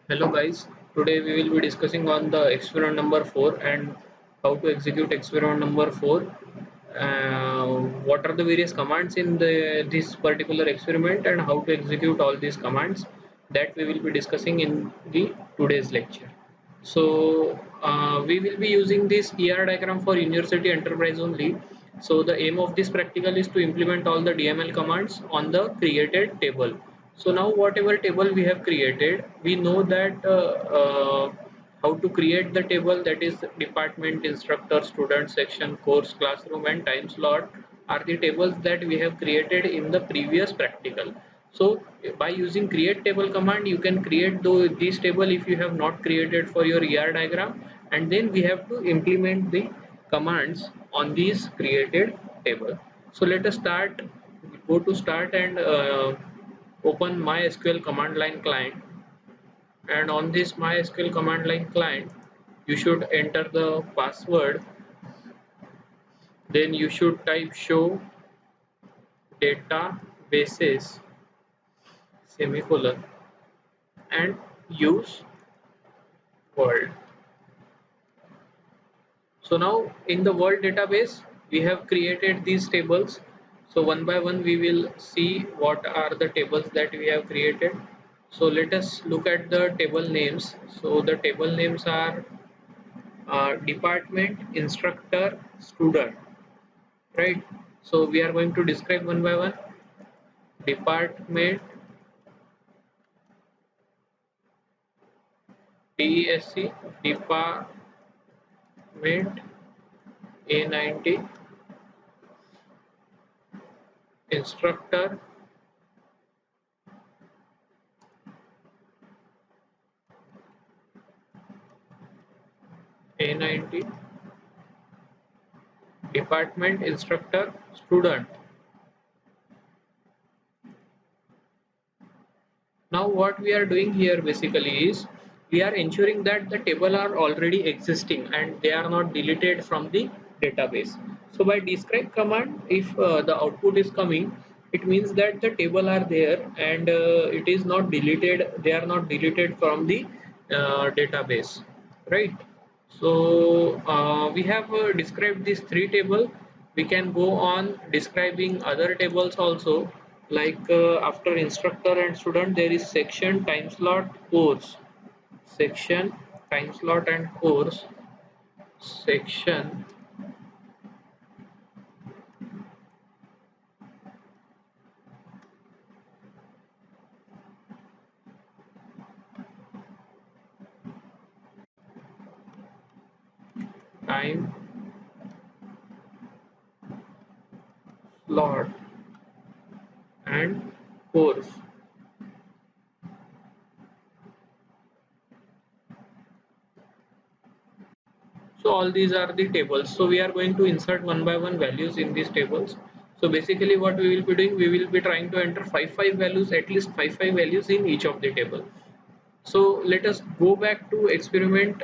Hello guys, today we will be discussing on the experiment number 4 and how to execute experiment number 4. What are the various commands in this particular experiment and how to execute all these commands that we will be discussing in the today's lecture. We will be using this ER diagram for University Enterprise only. So the aim of this practical is to implement all the DML commands on the created table. So now whatever table we have created, we know that how to create the table, that is department, instructor, student, section, course, classroom and time slot are the tables that we have created in the previous practical. So by using create table command, you can create this table if you have not created for your ER diagram, and then we have to implement the commands on these created table. So let us start. Go to start and open MySQL command line client, and on this MySQL command line client you should enter the password, then you should type show databases semicolon and use world. So now in the world database we have created these tables. So one by one we will see what are the tables that we have created. So let us look at the table names. So the table names are department, instructor, student, right? So we are going to describe one by one. Department, DESC, department A90, instructor A90, department, instructor, student. Now what we are doing here basically is we are ensuring that the table are already existing and they are not deleted from the database. So by describe command, if the output is coming, it means that the table are there and it is not deleted, they are not deleted from the database, right? So we have described these three table. We can go on describing other tables also, like after instructor and student there is section, time slot, course. Section, time slot and course. Section, time slot and course. So all these are the tables. So we are going to insert one by one values in these tables. So basically what we will be doing, we will be trying to enter five values, at least five values in each of the table. So let us go back to experiment.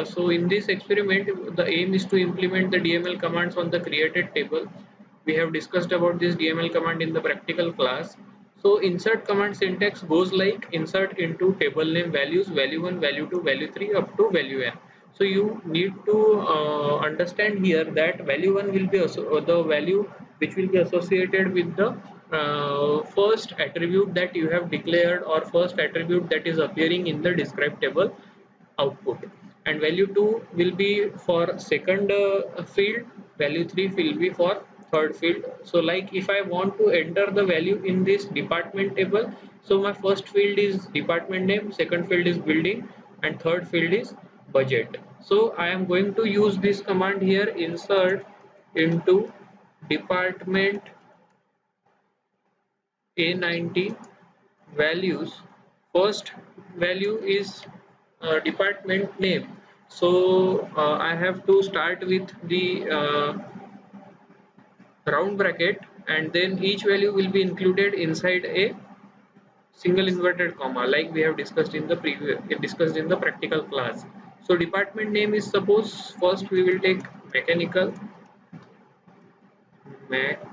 So in this experiment, the aim is to implement the DML commands on the created table. We have discussed about this DML command in the practical class. So insert command syntax goes like insert into table name values, value 1, value 2, value 3 up to value n. So you need to understand here that value 1 will be the value which will be associated with the first attribute that you have declared or first attribute that is appearing in the describe table output, and value 2 will be for second field, value 3 will be for third field. So like if I want to enter the value in this department table, so my first field is department name, second field is building and third field is budget. So I am going to use this command here, insert into department A90 values. First value is department name. So I have to start with the round bracket, and then each value will be included inside a single inverted comma, like we have discussed in the practical class. So department name is, suppose first we will take mechanical, mechanical,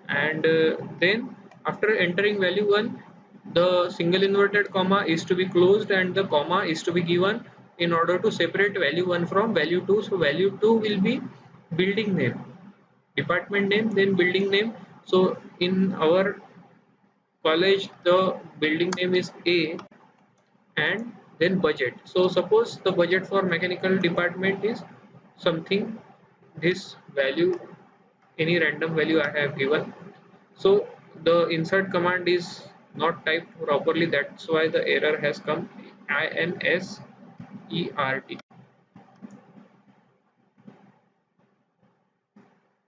and then after entering value 1, the single inverted comma is to be closed and the comma is to be given in order to separate value 1 from value 2. So value 2 will be building name, department name, then building name. So in our college the building name is A, and then budget. So suppose the budget for mechanical department is something, this value, any random value I have given. So the insert command is not typed properly, that's why the error has come. insert.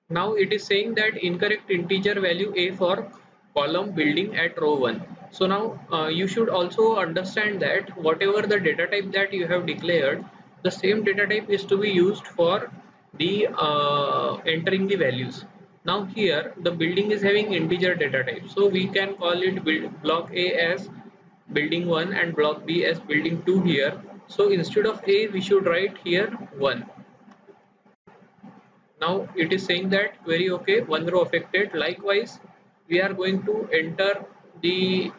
Now it is saying that incorrect integer value a for column building at row 1. So now you should also understand that whatever the data type that you have declared, the same data type is to be used for the entering the values. Now here the building is having integer data type, so we can call it block A as building 1 and block B as building 2 here. So instead of A we should write here 1. Now it is saying that query okay, one row affected. Likewise, we are going to enter the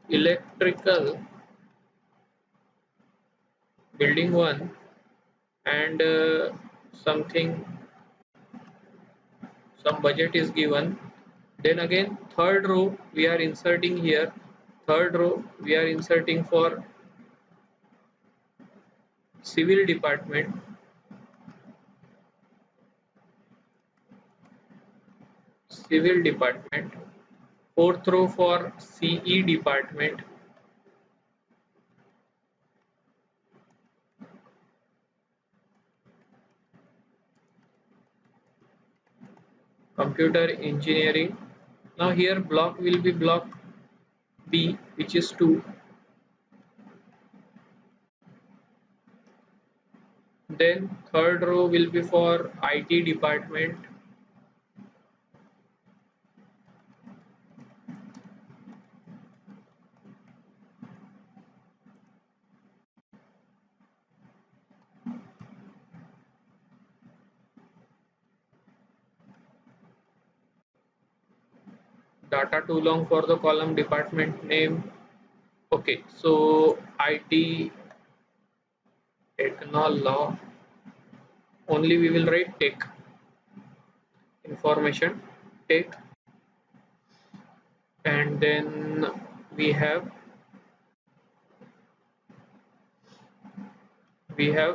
electrical building 1 and something, some budget is given. Then again third row we are inserting here. Third row we are inserting for civil department. Civil department. Fourth row for CE department. Computer engineering. Now here block will be block B, which is 2. Then third row will be for IT department. Data too long for the column department name. Okay, so IT technol only we will write tech information tech, and then we have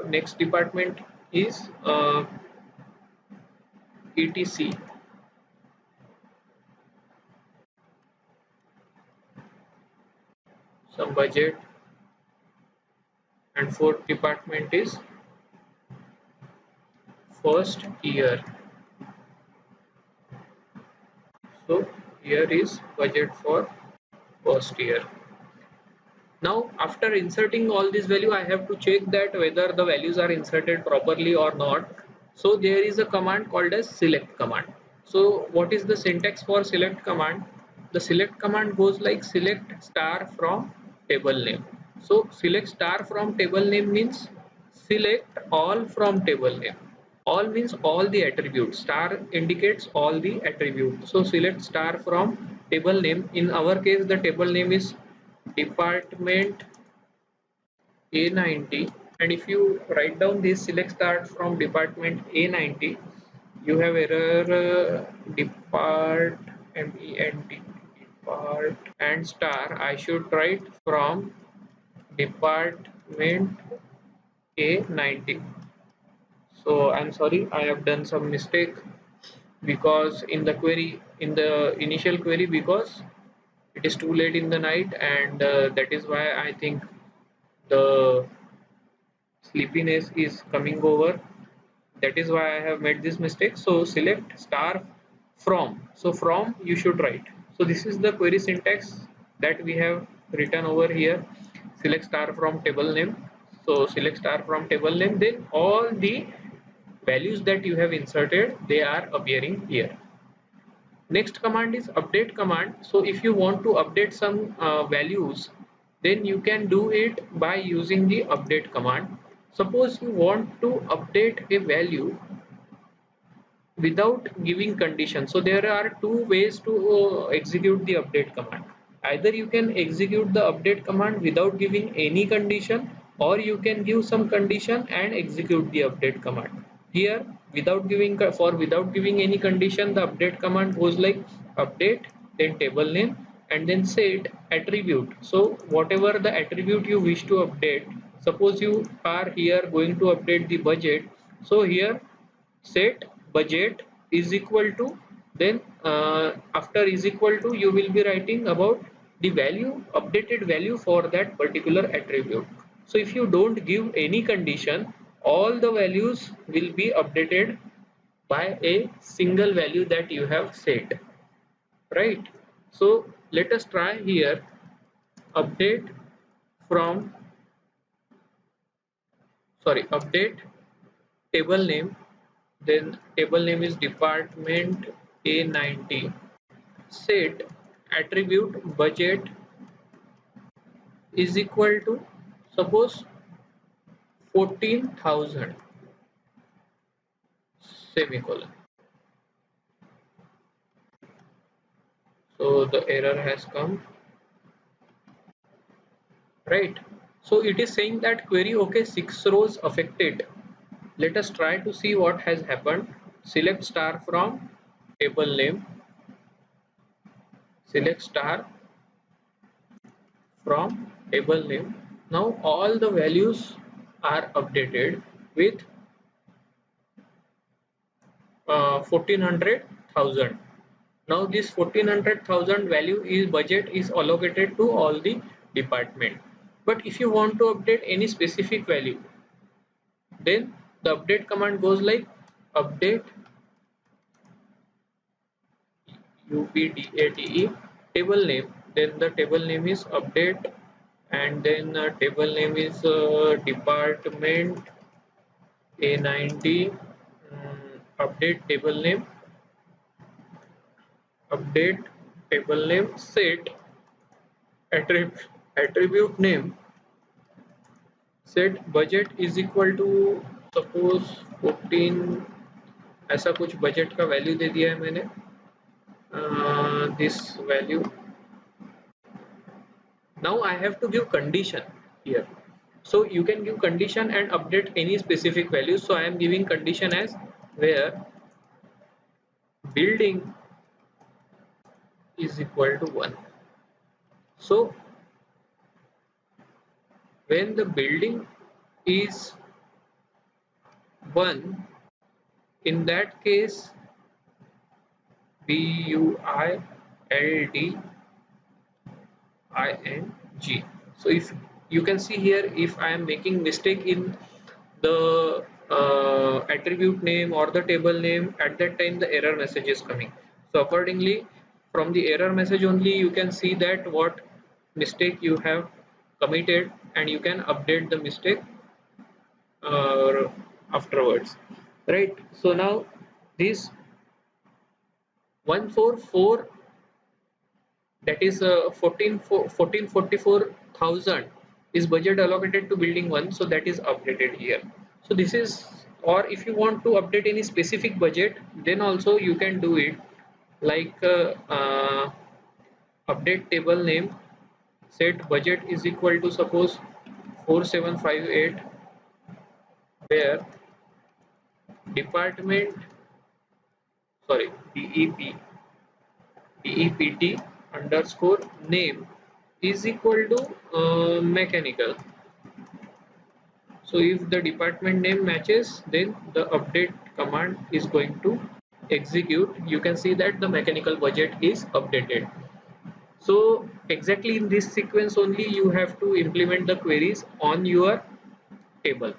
next department is ETC, some budget, and fourth department is first year. So here is budget for first year. Now after inserting all this value, I have to check that whether the values are inserted properly or not. So there is a command called as select command. So what is the syntax for select command? The select command goes like select star from table name. So select star from table name means select all from table name. All means all the attributes. Star indicates all the attributes. So select star from table name. In our case the table name is department A90, and if you write down this select star from department A90, you have error depart MENT depart and star. I should write from department A90. So I'm sorry, I have done some mistake because in the query, in the initial query, because it is too late in the night, and that is why I think the sleepiness is coming over. That is why I have made this mistake. So select star from. So from you should write. So this is the query syntax that we have written over here. Select star from table name. So select star from table name. Then all the values that you have inserted, they are appearing here. Next command is update command. So if you want to update some values, then you can do it by using the update command. Suppose you want to update a value without giving condition. So there are two ways to execute the update command. Either you can execute the update command without giving any condition, or you can give some condition and execute the update command. Here without giving any condition, the update command goes like update, then table name, and then set attribute. So whatever the attribute you wish to update, suppose you are here going to update the budget, so here set budget is equal to, then after is equal to you will be writing about the value, updated value for that particular attribute. So if you don't give any condition, all the values will be updated by a single value that you have set, right? So let us try here. Update from, sorry, update table name, then table name is department A90, set attribute budget is equal to, suppose, 14,000 semicolon. So the error has come, right? So it is saying that query, okay, 6 rows affected. Let us try to see what has happened. Select star from table name, select star from table name. Now all the values are updated with 1400,000. Now this 1400,000 value is budget is allocated to all the department. But if you want to update any specific value, then the update command goes like update update table name, then the table name is update, and then table name is department A90, update table name, update table name, set attribute name, set budget is equal to, suppose 14, ऐसा कुछ budget का value दे दिया है मैंने, this value. Now I have to give condition here. So you can give condition and update any specific value. So I am giving condition as where building is equal to 1. So when the building is 1, in that case building. So if you can see here, if I am making mistake in the attribute name or the table name, at that time the error message is coming. So accordingly, from the error message only you can see that what mistake you have committed, and you can update the mistake afterwards, right? So now this 144, that is 1444,000 is budget allocated to building 1, so that is updated here. So this is, or if you want to update any specific budget, then also you can do it, like update table name, set budget is equal to, suppose, 4758, where department, sorry, dept underscore name is equal to mechanical. So if the department name matches, then the update command is going to execute. You can see that the mechanical budget is updated. So exactly in this sequence only you have to implement the queries on your table,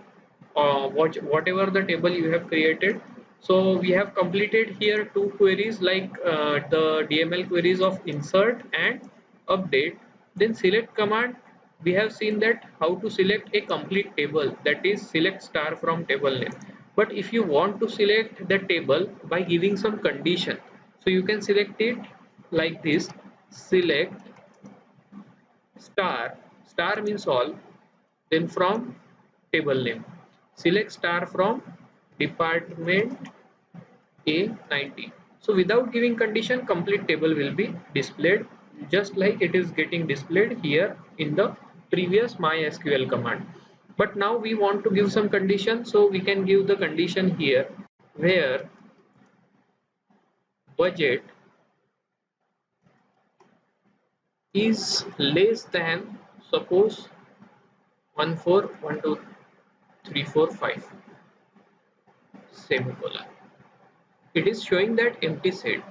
whatever the table you have created. So we have completed here two queries, like the DML queries of insert and update. Then select command, we have seen that how to select a complete table, that is select star from table name. But if you want to select the table by giving some condition, so you can select it like this: select star means all, then from table name, select star from department A90. So without giving condition, complete table will be displayed just like it is getting displayed here in the previous MySQL command. But now we want to give some condition, so we can give the condition here where budget is less than, suppose, 141234 5 semicolon. It is showing that empty set.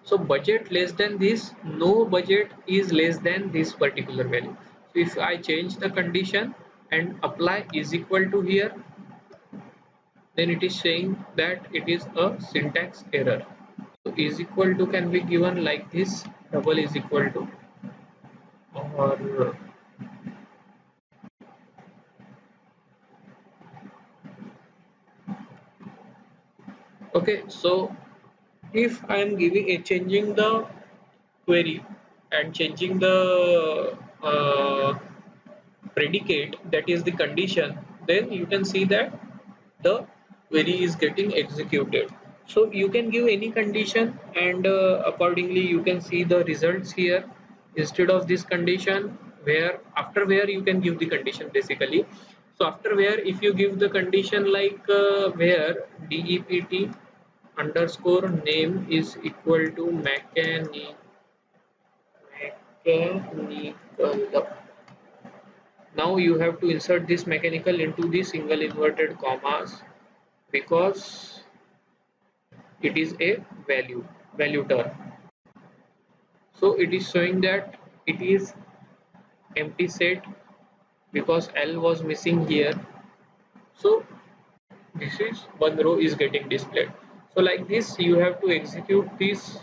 So budget less than this, no budget is less than this particular value. So if I change the condition and apply is equal to here, then it is saying that it is a syntax error. So is equal to can be given like this, double is equal to, or okay. So if I am giving a changing the query and changing the predicate, that is the condition, then you can see that the query is getting executed. So you can give any condition and accordingly you can see the results here instead of this condition, where after where you can give the condition basically. So after where if you give the condition like where dept underscore name is equal to mechanical. Now you have to insert this mechanical into the single inverted commas because it is a value term. So it is showing that it is empty set because L was missing here. So this is one row is getting displayed. So like this you have to execute this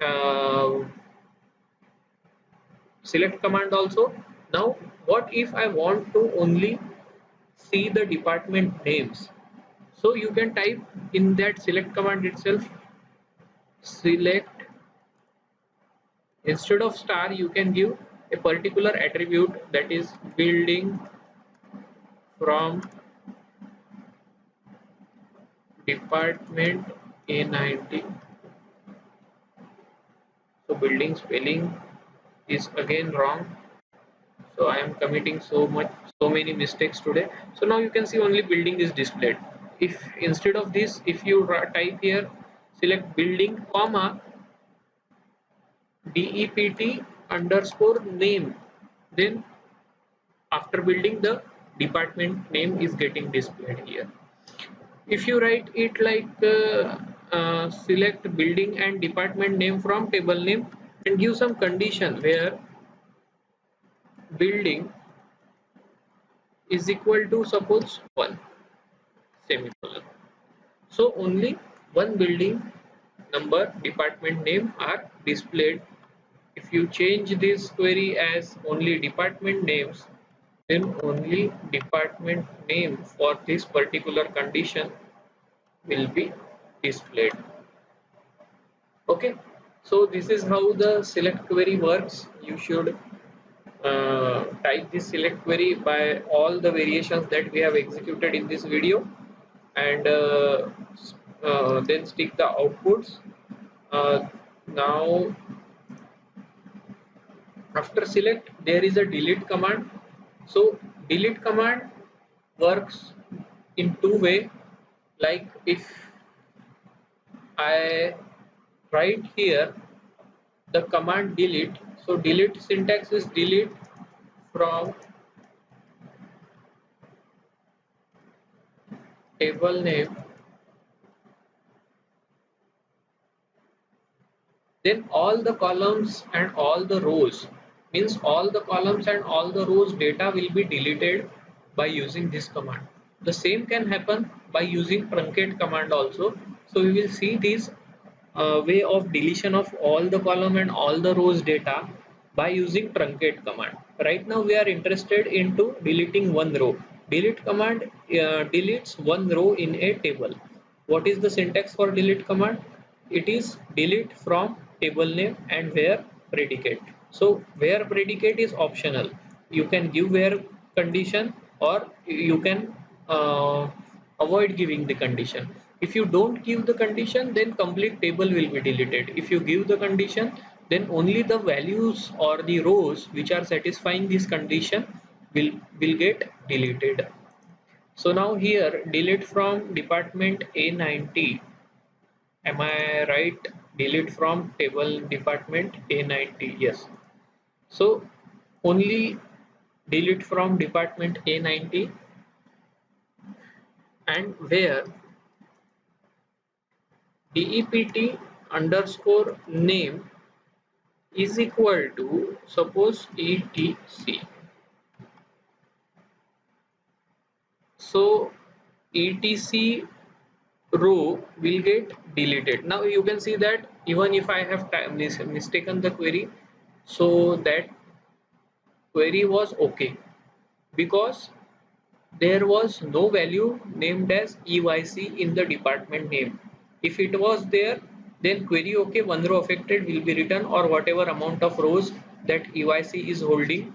uh, select command also. Now what if I want to only see the department names? So you can type in that select command itself select, instead of star you can give a particular attribute, that is building from department A90. So building spelling is again wrong, so I am committing so many mistakes today. So now you can see only building is displayed. If instead of this, if you type here select building comma dept underscore name, then after building the department name is getting displayed here. If you write it like select building and department name from table name and give some condition where building is equal to suppose 1 semicolon. So only one building number department name are displayed. If you change this query as only department names, then only department name for this particular condition will be displayed. Okay, so this is how the select query works. You should type this select query by all the variations that we have executed in this video, and then stick the outputs. Now after select there is a delete command. So delete command works in two way. Like if I write here the command delete, so delete syntax is delete from table name, then all the columns and all the rows, means all the columns and all the rows data will be deleted by using this command. The same can happen by using truncate command also. So we will see this way of deletion of all the column and all the rows data by using truncate command. Right now we are interested into deleting one row. Delete command deletes one row in a table. What is the syntax for delete command? It is delete from table name and where predicate. So where predicate is optional. You can give where condition or you can avoid giving the condition. If you don't give the condition, then complete table will be deleted. If you give the condition, then only the values or the rows which are satisfying this condition will get deleted. So now here delete from department A90. Am I right? Delete from table department A90. Yes. So only delete from department A90, and where dept underscore name is equal to, suppose, etc. So etc row will get deleted. Now you can see that even if I have mistaken the query, so that query was okay, because there was no value named as EYC in the department name. If it was there, then query okay, one row affected will be written, or whatever amount of rows that EYC is holding,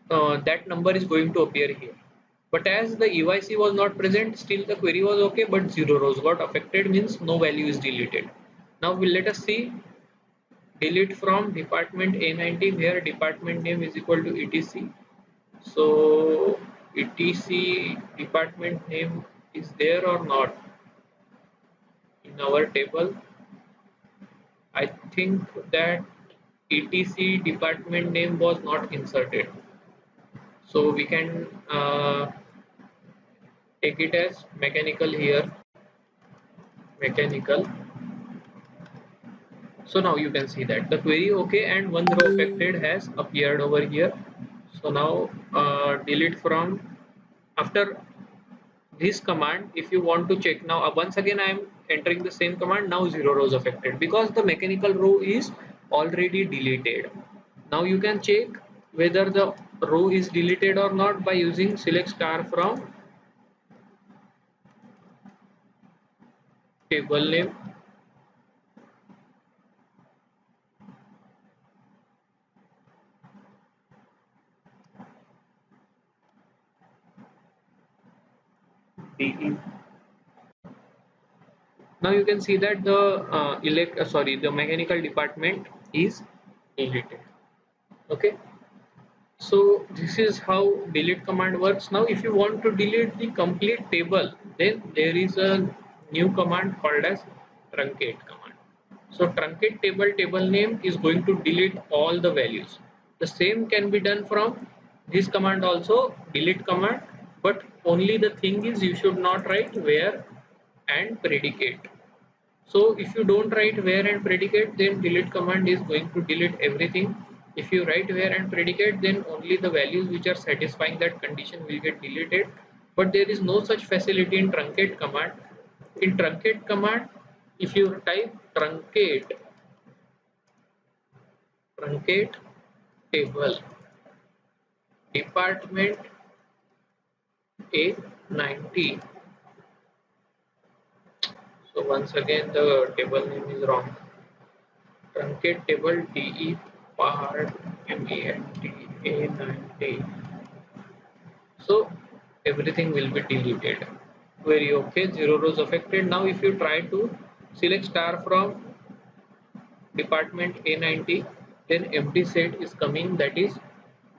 that number is going to appear here. But as the EYC was not present, still the query was okay, but 0 rows got affected, means no value is deleted. Now let us see delete from department A90, where department name is equal to etc. So etc department name is there or not in our table? I think that etc department name was not inserted. So we can take it as mechanical here, mechanical. So now you can see that the query okay and one row affected has appeared over here. So now delete from, after this command, if you want to check now, once again I am entering the same command. Now 0 rows affected because the mechanical row is already deleted. Now you can check whether the row is deleted or not by using select star from table name. DE. Now you can see that the the mechanical department is deleted. Okay, so this is how delete command works. Now if you want to delete the complete table, then there is a new command called as truncate command. So truncate table name is going to delete all the values. The same can be done from this command also, delete command, but only the thing is you should not write where and predicate. So if you don't write where and predicate, then delete command is going to delete everything. If you write where and predicate, then only the values which are satisfying that condition will get deleted. But there is no such facility in truncate command. In truncate command, if you type truncate table department A90. So once again the table name is wrong. Truncate table DE part MENT A90. So everything will be deleted. Very okay, 0 rows affected. Now if you try to select star from department A90, then empty set is coming, that is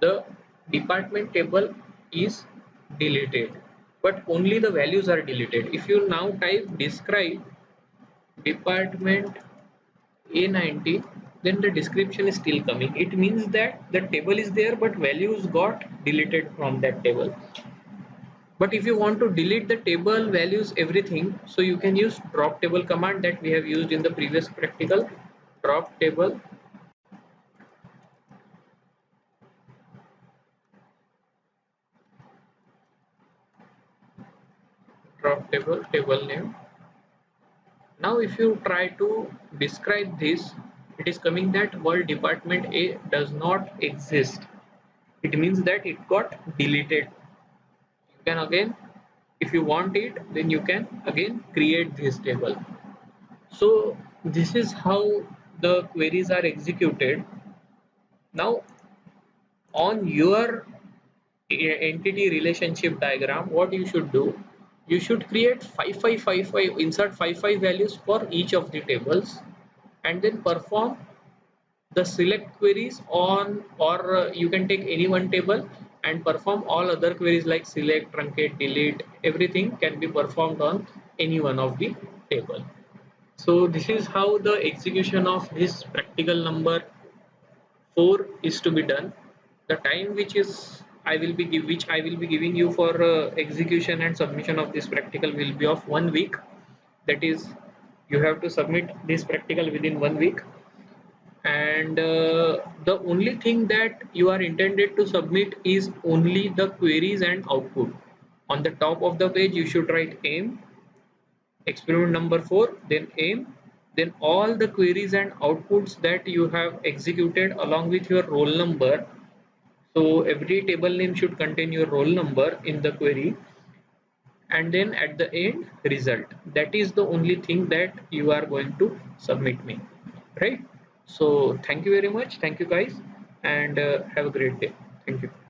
the department table is deleted, but only the values are deleted. If you now type describe department A90, then the description is still coming. It means that the table is there, but values got deleted from that table. But if you want to delete the table values everything, so you can use drop table command that we have used in the previous practical. Drop table, drop table, table name. Now if you try to describe this, it is coming that world department A does not exist. It means that it got deleted. You can again, if you want it, then you can again create this table. So this is how the queries are executed. Now on your entity relationship diagram, what you should do, you should create 5555 insert 55 values for each of the tables, and then perform the select queries on, or you can take any one table and perform all other queries like select, truncate, delete. Everything can be performed on any one of the table. So this is how the execution of this practical number 4 is to be done. The time which is I will be giving you for execution and submission of this practical will be of 1 week. That is, you have to submit this practical within 1 week, and the only thing that you are intended to submit is only the queries and output. On the top of the page you should write aim, experiment number 4, then aim, then all the queries and outputs that you have executed along with your roll number. So every table name should contain your roll number in the query, and then at the end result. That is the only thing that you are going to submit me, right? So thank you very much, thank you guys, and have a great day. Thank you.